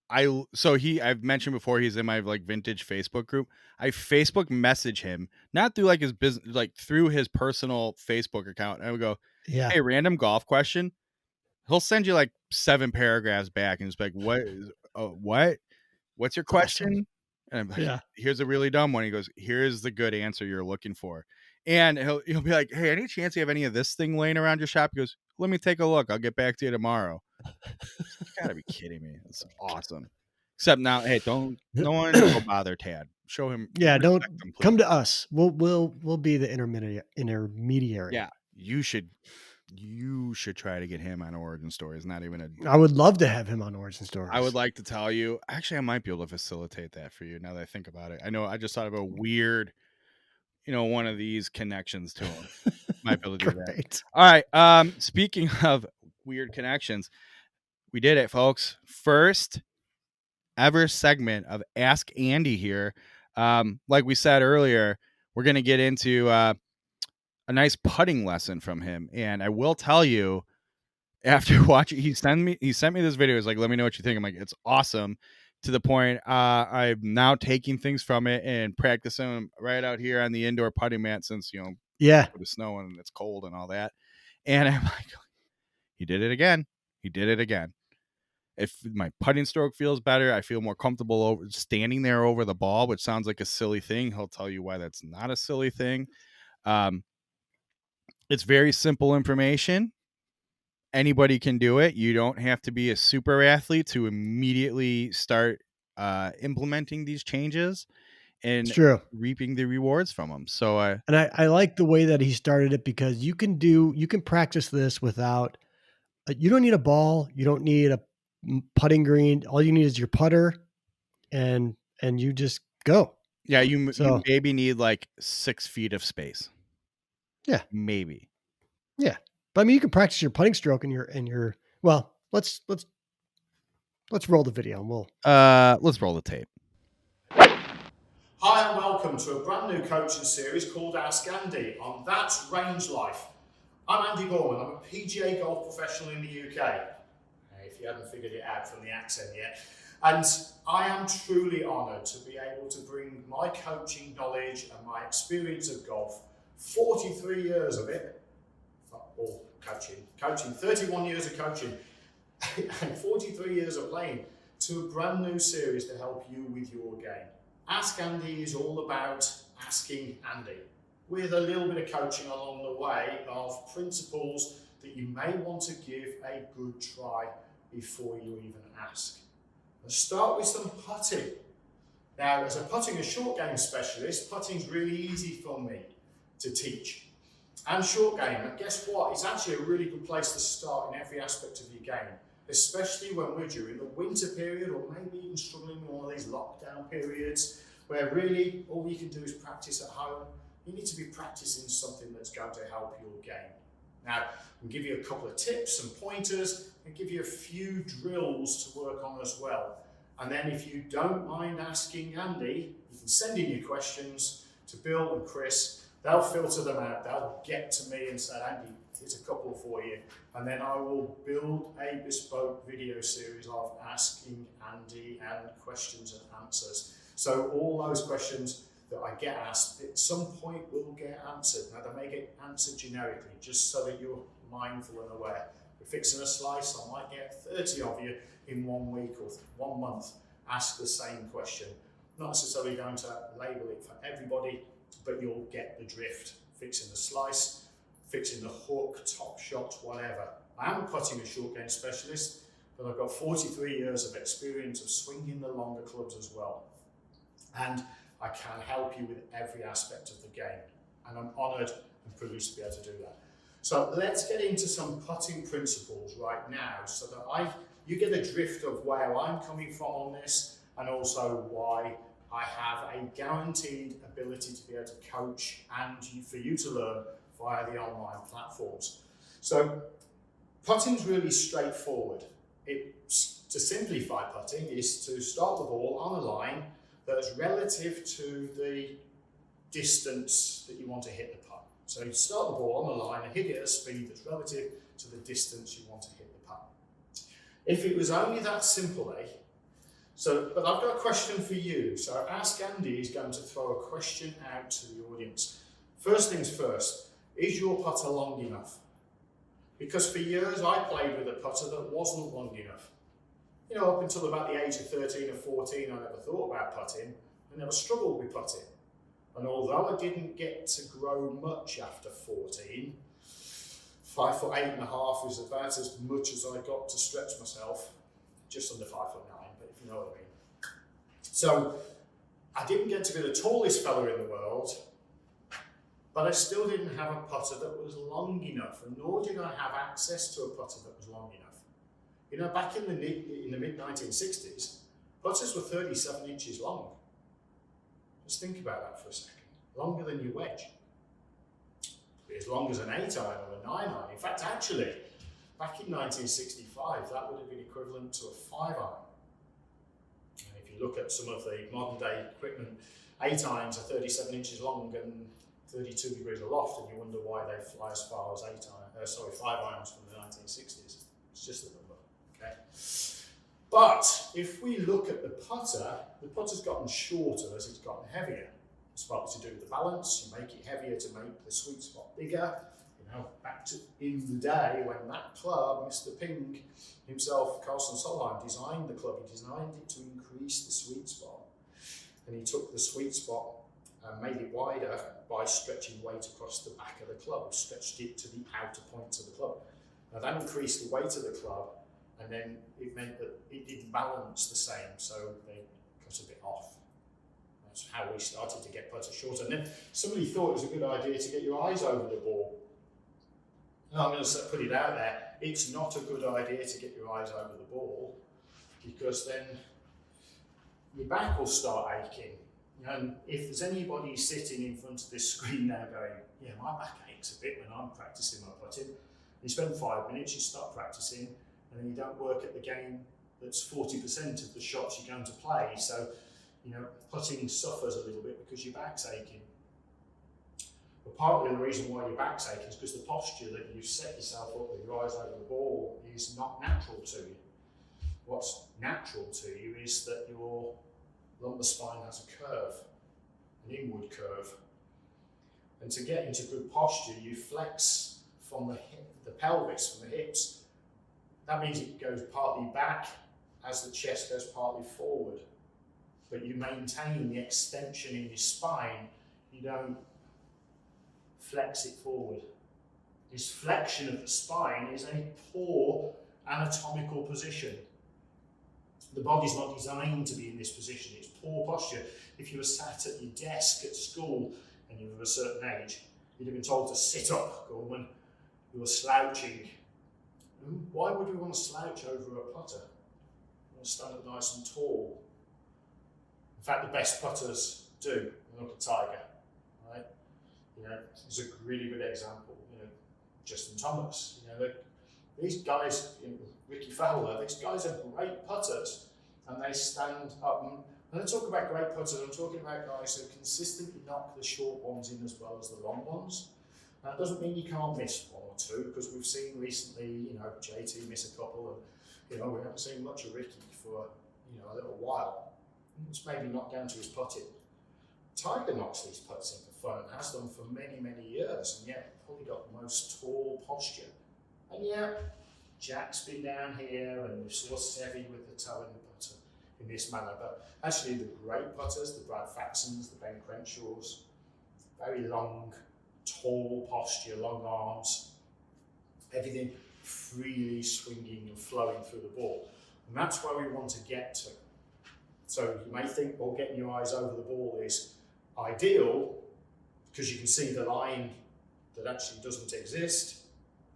I've mentioned before he's in my like vintage Facebook group. I Facebook message him, not through like his business, like through his personal Facebook account. And I would go, Yeah. hey, random golf question. He'll send you like 7 paragraphs back and just be like, what? What's your question? Awesome. And I'm like, Yeah. here's a really dumb one. He goes, here's the good answer you're looking for. And he'll be like, hey, any chance you have any of this thing laying around your shop? He goes, let me take a look. I'll get back to you tomorrow. You gotta be kidding me. It's awesome. Except now, hey, no one go bother Tad. Show him. Yeah. Don't Respect him, please. come to us. We'll be the intermediary. Yeah, you should try to get him on Origin Stories. Not even a. I would love to have him on Origin Stories. I would like to tell you. Actually, I might be able to facilitate that for you now that I think about it. I know I just thought of a weird, one of these connections to him. Might be able to do that. Great. All right. Speaking of weird connections, we did it, folks. First ever segment of Ask Andy here. Like we said earlier, we're gonna get into a nice putting lesson from him, and I will tell you, after watching, he sent me this video. He's like, let me know what you think. I'm like, it's awesome, to the point I'm now taking things from it and practicing them right out here on the indoor putting mat, since Yeah. the snow and it's cold and all that. And I'm like, he did it again. If my putting stroke feels better, I feel more comfortable standing there over the ball, which sounds like a silly thing. He'll tell you why that's not a silly thing. It's very simple information. Anybody can do it. You don't have to be a super athlete to immediately start implementing these changes and It's true. reaping the rewards from them. So And I like the way that he started it, because you can practice this without, you don't need a ball. You don't need a putting green. All you need is your putter, and you just go. yeah, you So maybe need like 6 feet of space. yeah, Maybe. yeah. But I mean, you can practice your putting stroke and your. Well, let's roll the video and we'll. Let's roll the tape. Hi and welcome to a brand new coaching series called Ask Andy on That's Range Life. I'm Andy Gorman. I'm a PGA golf professional in the UK, if you haven't figured it out from the accent yet. And I am truly honoured to be able to bring my coaching knowledge and my experience of golf, 43 years of it, all coaching, 31 years of coaching, and 43 years of playing, to a brand new series to help you with your game. Ask Andy is all about asking Andy, with a little bit of coaching along the way of principles that you may want to give a good try before you even ask. Let's start with some putting. Now, as a putting and short game specialist, putting is really easy for me to teach. And short game, and guess what? It's actually a really good place to start in every aspect of your game, especially when we're during the winter period, or maybe even struggling with one of these lockdown periods where really all you can do is practice at home. You need to be practicing something that's going to help your game. Now, I'll give you a couple of tips and pointers and give you a few drills to work on as well. And then if you don't mind asking Andy, you can send in your questions to Bill and Chris. They'll filter them out. They'll get to me and say, Andy, here's a couple for you. And then I will build a bespoke video series of asking Andy and questions and answers. So all those questions that I get asked at some point will get answered. Now they may get answered generically, just so that you're mindful and aware. We're fixing a slice, I might get 30 of you in 1 week or 1 month ask the same question. Not necessarily going to label it for everybody, but you'll get the drift. Fixing the slice, fixing the hook, top shot, whatever. I am a putting and short game specialist, but I've got 43 years of experience of swinging the longer clubs as well. And I can help you with every aspect of the game. And I'm honoured and privileged to be able to do that. So let's get into some putting principles right now so that you get a drift of where I'm coming from on this, and also why I have a guaranteed ability to be able to coach and for you to learn via the online platforms. So putting's really straightforward. To simplify putting is to start the ball on a line that is relative to the distance that you want to hit the putt. So you start the ball on the line and hit it at a speed that's relative to the distance you want to hit the putt. If it was only that simple, but I've got a question for you. So Ask Andy is going to throw a question out to the audience. First things first, is your putter long enough? Because for years I played with a putter that wasn't long enough. You know, up until about the age of 13 or 14, I never thought about putting. I never struggled with putting. And although I didn't get to grow much after 14, 5'8.5" is about as much as I got to stretch myself, just under 5'9", but if you know what I mean. So I didn't get to be the tallest fella in the world, but I still didn't have a putter that was long enough, and nor did I have access to a putter that was long enough. You know, back in the mid-1960s, putters were 37 inches long. Just think about that for a second. Longer than your wedge. As long as an 8-iron or a 9-iron. In fact, actually, back in 1965, that would have been equivalent to a 5-iron. And if you look at some of the modern day equipment, 8-irons are 37 inches long and 32 degrees aloft, and you wonder why they fly as far as 5-irons from the 1960s. It's just a number. Okay. But if we look at the putter's gotten shorter as it's gotten heavier. It's partly to do with the balance. You make it heavier to make the sweet spot bigger. You know, back to in the day when that club, Mr. Ping himself, Carlson Solheim, designed the club. He designed it to increase the sweet spot. And he took the sweet spot and made it wider by stretching weight across the back of the club, stretched it to the outer points of the club. Now that increased the weight of the club, and then it meant that it didn't balance the same, so they cut a bit off. That's how we started to get putters shorter. And then somebody thought it was a good idea to get your eyes over the ball. And I'm going to put it out there, it's not a good idea to get your eyes over the ball, because then your back will start aching. And if there's anybody sitting in front of this screen now going, yeah, my back aches a bit when I'm practicing my putting, you spend 5 minutes, you start practicing, and then you don't work at the game that's 40% of the shots you're going to play. So, you know, putting suffers a little bit because your back's aching. But partly the reason why your back's aching is because the posture that you've set yourself up with your eyes over the ball is not natural to you. What's natural to you is that your lumbar spine has a curve, an inward curve. And to get into good posture, you flex from the pelvis, from the hips. That means it goes partly back as the chest goes partly forward. But you maintain the extension in your spine. You don't flex it forward. This flexion of the spine is a poor anatomical position. The body's not designed to be in this position. It's poor posture. If you were sat at your desk at school and you were of a certain age, you'd have been told to sit up, Gorman. You were slouching. Why would we want to slouch over a putter? We want to stand up nice and tall. In fact, the best putters do. Look at Tiger, right? It's a really good example. Justin Thomas. These guys, Ricky Fowler. These guys are great putters, and they stand up. And when I talk about great putters, I'm talking about guys who consistently knock the short ones in as well as the long ones. That doesn't mean you can't miss one or two, because we've seen recently, JT miss a couple, and we haven't seen much of Ricky for a little while. It's maybe not down to his putting. Tiger knocks these putts in for fun and has done for many, many years, and yet probably got the most tall posture. And yet, Jack's been down here, and we saw Seve with the toe in the putter in this manner. But actually, the great putters, the Brad Faxons, the Ben Crenshaws, very long, tall posture, long arms, everything freely swinging and flowing through the ball. And that's where we want to get to. So you may think, well, getting your eyes over the ball is ideal because you can see the line that actually doesn't exist.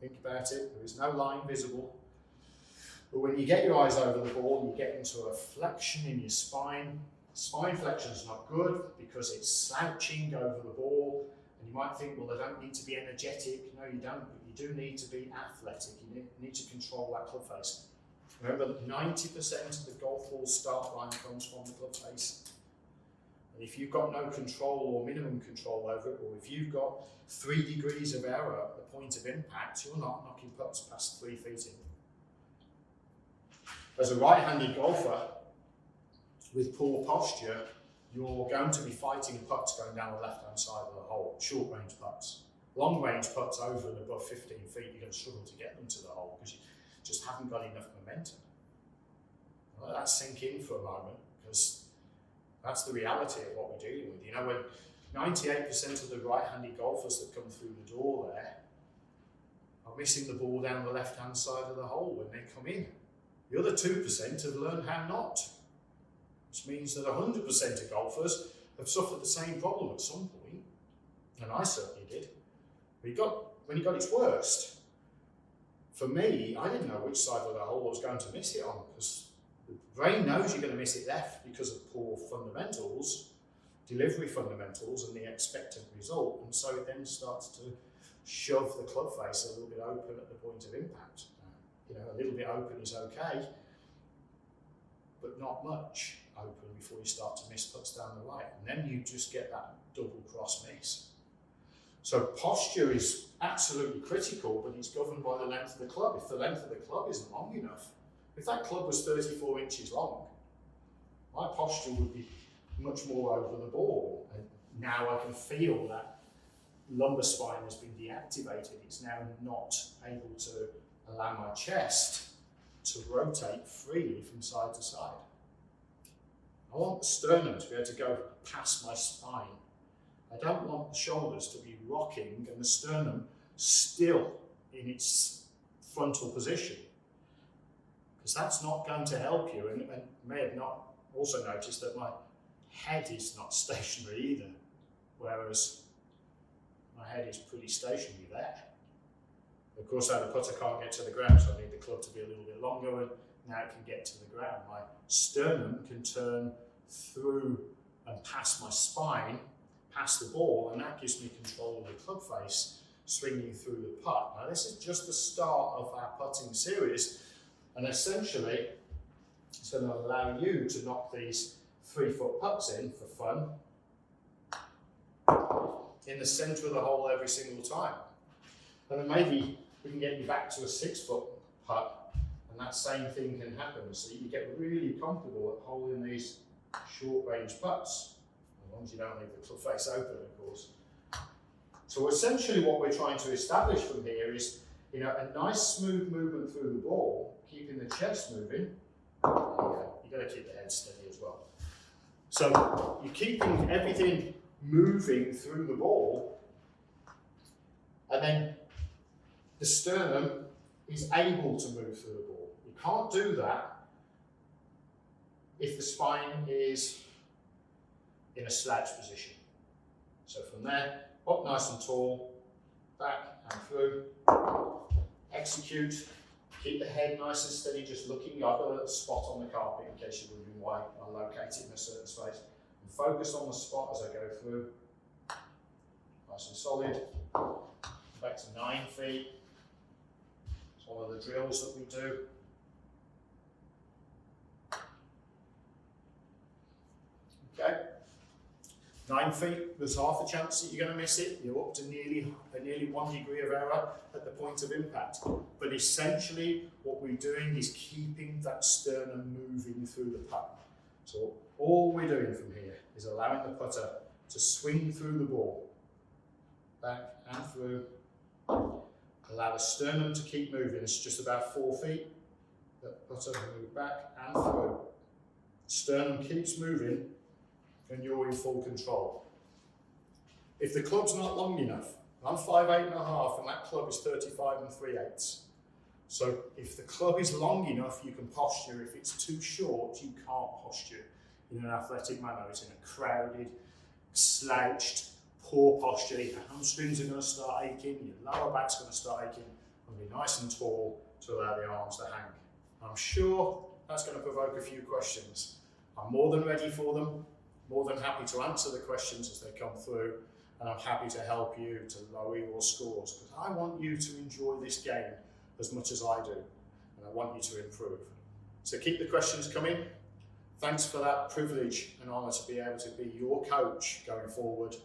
Think about it, there is no line visible. But when you get your eyes over the ball, you get into a flexion in your spine. Spine flexion is not good because it's slouching over the ball. And you might think, well, I don't need to be energetic. No, you don't, but you do need to be athletic. You need to control that club face. Remember, 90% of the golf ball start line comes from the club face. And if you've got no control or minimum control over it, or if you've got 3 degrees of error at the point of impact, you're not knocking putts past 3 feet in. As a right-handed golfer with poor posture, you're going to be fighting putts going down the left-hand side of the hole, short-range putts. Long-range putts over and above 15 feet, you're going to struggle to get them to the hole because you just haven't got enough momentum. Let that sink in for a moment, because that's the reality of what we're dealing with. When 98% of the right-handed golfers that come through the door there are missing the ball down the left-hand side of the hole when they come in. The other 2% have learned how not, which means that 100% of golfers have suffered the same problem at some point, and I certainly did. When it got its worst, for me, I didn't know which side of the hole I was going to miss it on, because the brain knows you're going to miss it left because of poor fundamentals, delivery fundamentals, and the expected result. And so it then starts to shove the club face a little bit open at the point of impact. A little bit open is okay, but not much open before you start to miss putts down the right. And then you just get that double cross miss. So posture is absolutely critical, but it's governed by the length of the club. If the length of the club isn't long enough, if that club was 34 inches long, my posture would be much more over the ball. And now I can feel that lumbar spine has been deactivated. It's now not able to allow my chest to rotate freely from side to side. I want the sternum to be able to go past my spine. I don't want the shoulders to be rocking and the sternum still in its frontal position, because that's not going to help you. And you may have not also noticed that my head is not stationary either, whereas my head is pretty stationary there. Of course, now the putter can't get to the ground, so I need the club to be a little bit longer, and now it can get to the ground. My sternum can turn through and past my spine, past the ball, and that gives me control of the club face swinging through the putt. Now, this is just the start of our putting series, and essentially, it's going to allow you to knock these 3-foot putts in for fun in the center of the hole every single time. And then maybe we can get you back to a 6-foot putt, and that same thing can happen. So you get really comfortable at holding these short range putts, as long as you don't leave the club face open, of course. So essentially what we're trying to establish from here is, you know, a nice smooth movement through the ball, keeping the chest moving. You've got to keep the head steady as well. So you're keeping everything moving through the ball, and then the sternum is able to move through the ball. You can't do that if the spine is in a slouch position. So from there, up nice and tall, back and through, execute, keep the head nice and steady, just looking. I've got a spot on the carpet in case you're wondering why I locate it in a certain space. And focus on the spot as I go through. Nice and solid. Back to 9 feet. It's one of the drills that we do. Okay. 9 feet, there's half a chance that you're going to miss it. You're up to nearly 1 degree of error at the point of impact. But essentially, what we're doing is keeping that sternum moving through the putt. So all we're doing from here is allowing the putter to swing through the ball, back and through. Allow the sternum to keep moving. It's just about 4 feet. The putter will move back and through. Sternum keeps moving, and you're in full control. If the club's not long enough, I'm 5'8.5", and that club is 35 3/8. So if the club is long enough, you can posture. If it's too short, you can't posture in an athletic manner. It's in a crowded, slouched, poor posture. Your hamstrings are going to start aching, your lower back's going to start aching, and be nice and tall to allow the arms to hang. I'm sure that's going to provoke a few questions. I'm more than ready for them, more than happy to answer the questions as they come through, and I'm happy to help you to lower your scores, because I want you to enjoy this game as much as I do, and I want you to improve. So keep the questions coming. Thanks for that privilege and honour to be able to be your coach going forward.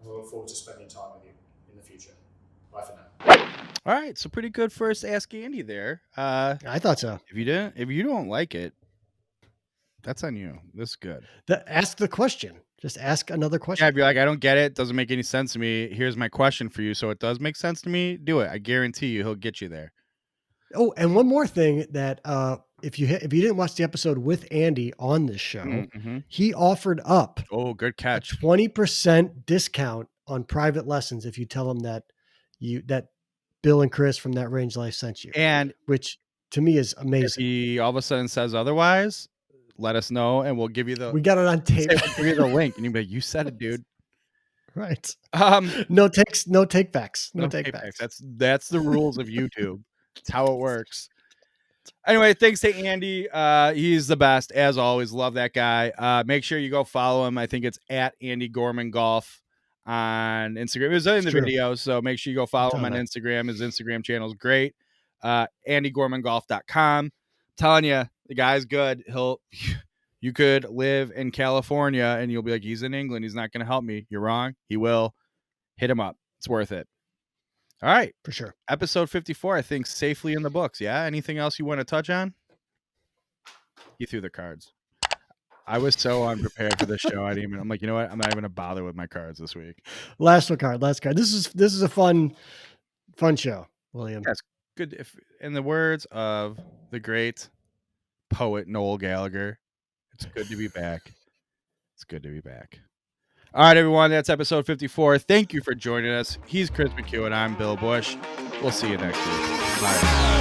I look forward to spending time with you in the future. Bye for now. All right, so pretty good first Ask Andy there. I thought so. If you don't like it, that's on you. This is good. Ask the question. Just ask another question. Yeah, if you're like, I don't get it, doesn't make any sense to me. Here's my question for you. So it does make sense to me. Do it. I guarantee you, he'll get you there. Oh, and one more thing that if you didn't watch the episode with Andy on this show, he offered up good catch, a 20% discount on private lessons if you tell him that Bill and Chris from That Range Life sent you, and which to me is amazing. If he all of a sudden says otherwise, let us know and we'll give you we got it on tape. We'll give you the link, and you'll be like, "You said it, dude." Right. No take backs. No take backs. That's the rules of YouTube. It's how it works. Anyway, thanks to Andy. He's the best as always. Love that guy. Make sure you go follow him. I think it's at Andy Gorman Golf on Instagram. It was in the video, so make sure you go follow him on Instagram. His Instagram channel is great. AndyGormanGolf.com. Telling you, the guy's good. You could live in California and you'll be like, he's in England. He's not going to help me. You're wrong. He will. Hit him up. It's worth it. All right. For sure. Episode 54, I think, safely in the books. Yeah. Anything else you want to touch on? You threw the cards. I was so unprepared for this show. I'm like, you know what? I'm not even going to bother with my cards this week. Last card. This is a fun show, William. That's good. If in the words of the great poet Noel Gallagher, it's good to be back. It's good to be back. All right, everyone. That's episode 54. Thank you for joining us. He's Chris McEwen. I'm Bill Bush. We'll see you next week. Bye.